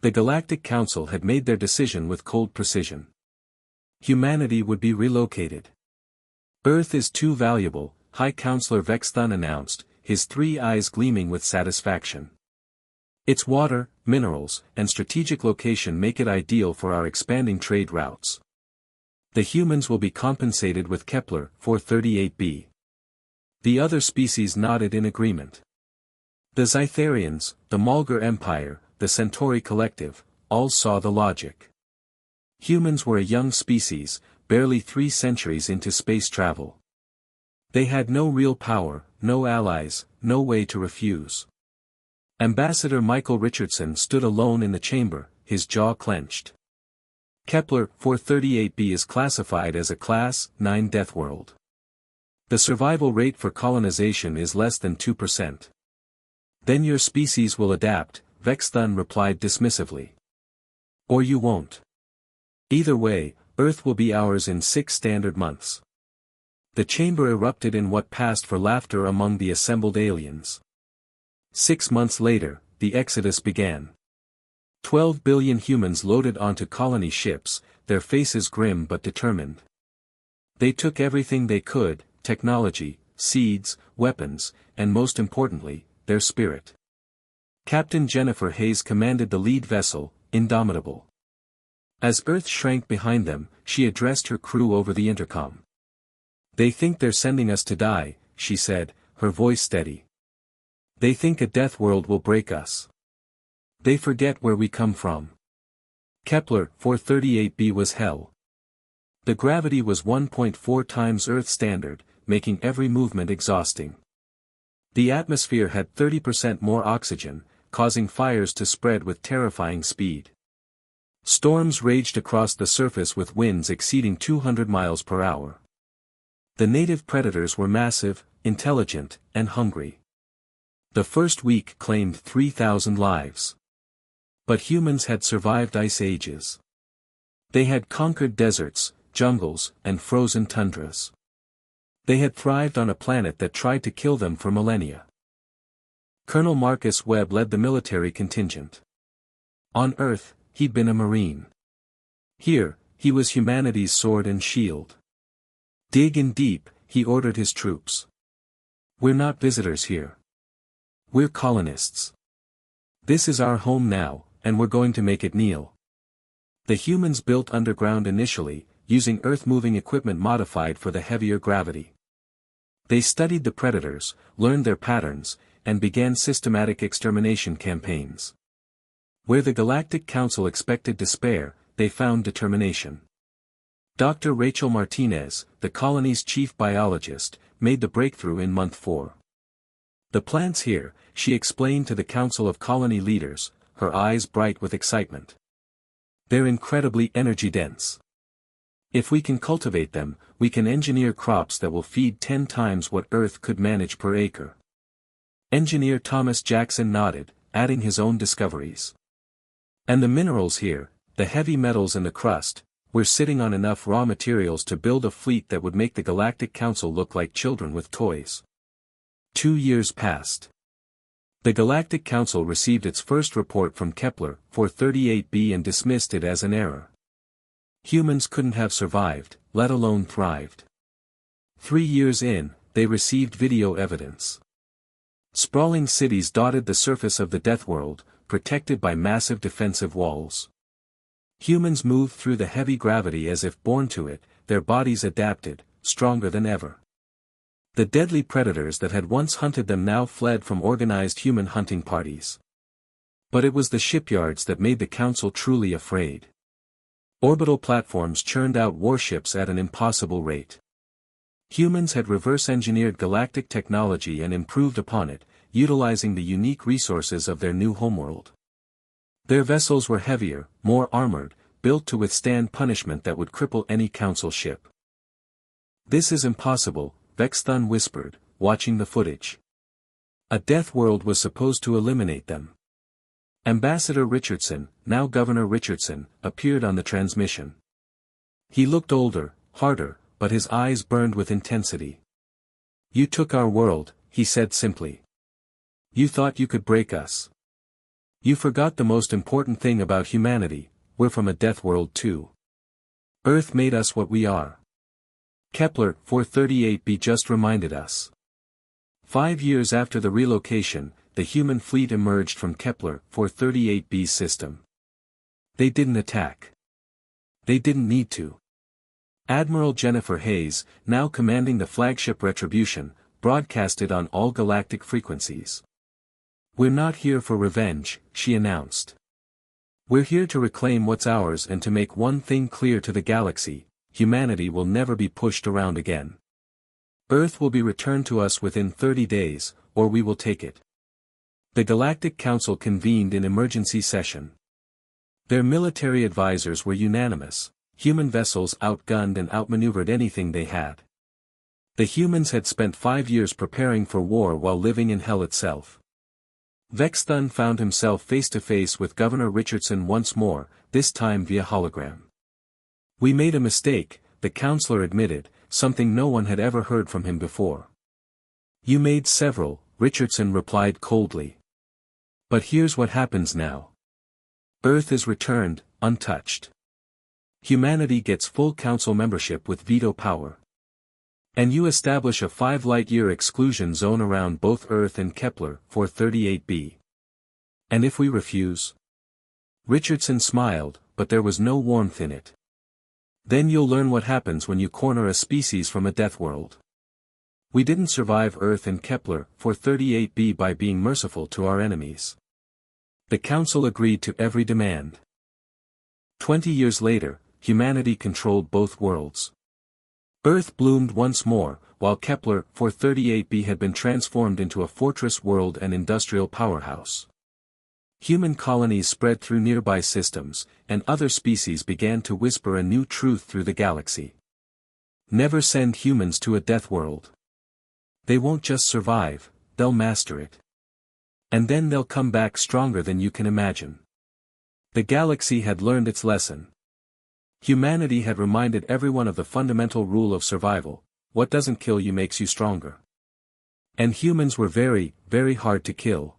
The Galactic Council had made their decision with cold precision. Humanity would be relocated. Earth is too valuable, High Counselor Vexthun announced, his 3 eyes gleaming with satisfaction. Its water, minerals, and strategic location make it ideal for our expanding trade routes. The humans will be compensated with Kepler 438b. The other species nodded in agreement. The Zytharians, the Mulgar Empire, the Centauri Collective, all saw the logic. Humans were a young species, barely 3 centuries into space travel. They had no real power, no allies, no way to refuse. Ambassador Michael Richardson stood alone in the chamber, his jaw clenched. Kepler 438b is classified as a Class 9 Deathworld. The survival rate for colonization is less than 2%. Then your species will adapt, Vexthun replied dismissively. Or you won't. Either way, Earth will be ours in 6 standard months. The chamber erupted in what passed for laughter among the assembled aliens. 6 months later, the exodus began. 12 billion humans loaded onto colony ships, their faces grim but determined. They took everything they could, technology, seeds, weapons, and most importantly, their spirit. Captain Jennifer Hayes commanded the lead vessel, Indomitable. As Earth shrank behind them, she addressed her crew over the intercom. They think they're sending us to die, she said, her voice steady. They think a death world will break us. They forget where we come from. Kepler 438b was hell. The gravity was 1.4 times Earth standard, making every movement exhausting. The atmosphere had 30% more oxygen, causing fires to spread with terrifying speed. Storms raged across the surface with winds exceeding 200 miles per hour. The native predators were massive, intelligent, and hungry. The first week claimed 3,000 lives. But humans had survived ice ages. They had conquered deserts, jungles, and frozen tundras. They had thrived on a planet that tried to kill them for millennia. Colonel Marcus Webb led the military contingent. On Earth, he'd been a Marine. Here, he was humanity's sword and shield. Dig in deep, he ordered his troops. We're not visitors here. We're colonists. This is our home now, and we're going to make it kneel. The humans built underground initially, using earth-moving equipment modified for the heavier gravity. They studied the predators, learned their patterns, and began systematic extermination campaigns. Where the Galactic Council expected despair, they found determination. Dr. Rachel Martinez, the colony's chief biologist, made the breakthrough in month 4. The plants here, she explained to the Council of Colony leaders, her eyes bright with excitement. They're incredibly energy-dense. If we can cultivate them, we can engineer crops that will feed 10 times what Earth could manage per acre. Engineer Thomas Jackson nodded, adding his own discoveries. And the minerals here, the heavy metals in the crust, we're sitting on enough raw materials to build a fleet that would make the Galactic Council look like children with toys. 2 years passed. The Galactic Council received its first report from Kepler 438b and dismissed it as an error. Humans couldn't have survived, let alone thrived. 3 years in, they received video evidence. Sprawling cities dotted the surface of the Deathworld, protected by massive defensive walls. Humans moved through the heavy gravity as if born to it, their bodies adapted, stronger than ever. The deadly predators that had once hunted them now fled from organized human hunting parties. But it was the shipyards that made the Council truly afraid. Orbital platforms churned out warships at an impossible rate. Humans had reverse-engineered galactic technology and improved upon it, utilizing the unique resources of their new homeworld. Their vessels were heavier, more armored, built to withstand punishment that would cripple any Council ship. This is impossible, Vexthun whispered, watching the footage. A death world was supposed to eliminate them. Ambassador Richardson, now Governor Richardson, appeared on the transmission. He looked older, harder, but his eyes burned with intensity. You took our world, he said simply. You thought you could break us. You forgot the most important thing about humanity, we're from a death world too. Earth made us what we are. Kepler 438b just reminded us. 5 years after the relocation, the human fleet emerged from Kepler 438b's system. They didn't attack. They didn't need to. Admiral Jennifer Hayes, now commanding the flagship Retribution, broadcasted on all galactic frequencies. "We're not here for revenge," she announced. "We're here to reclaim what's ours and to make one thing clear to the galaxy: humanity will never be pushed around again. Earth will be returned to us within 30 days, or we will take it." The Galactic Council convened in emergency session. Their military advisors were unanimous: human vessels outgunned and outmaneuvered anything they had. The humans had spent 5 years preparing for war while living in hell itself. Vexthun found himself face to face with Governor Richardson once more, this time via hologram. "We made a mistake," the counselor admitted, something no one had ever heard from him before. "You made several," Richardson replied coldly. "But here's what happens now. Earth is returned, untouched. Humanity gets full council membership with veto power. And you establish a 5-light-year exclusion zone around both Earth and Kepler 438b. And if we refuse?" Richardson smiled, but there was no warmth in it. "Then you'll learn what happens when you corner a species from a death world. We didn't survive Earth and Kepler 438b by being merciful to our enemies." The Council agreed to every demand. 20 years later, humanity controlled both worlds. Earth bloomed once more, while Kepler 438b had been transformed into a fortress world and industrial powerhouse. Human colonies spread through nearby systems, and other species began to whisper a new truth through the galaxy. Never send humans to a death world. They won't just survive, they'll master it. And then they'll come back stronger than you can imagine. The galaxy had learned its lesson. Humanity had reminded everyone of the fundamental rule of survival: what doesn't kill you makes you stronger. And humans were very, very hard to kill.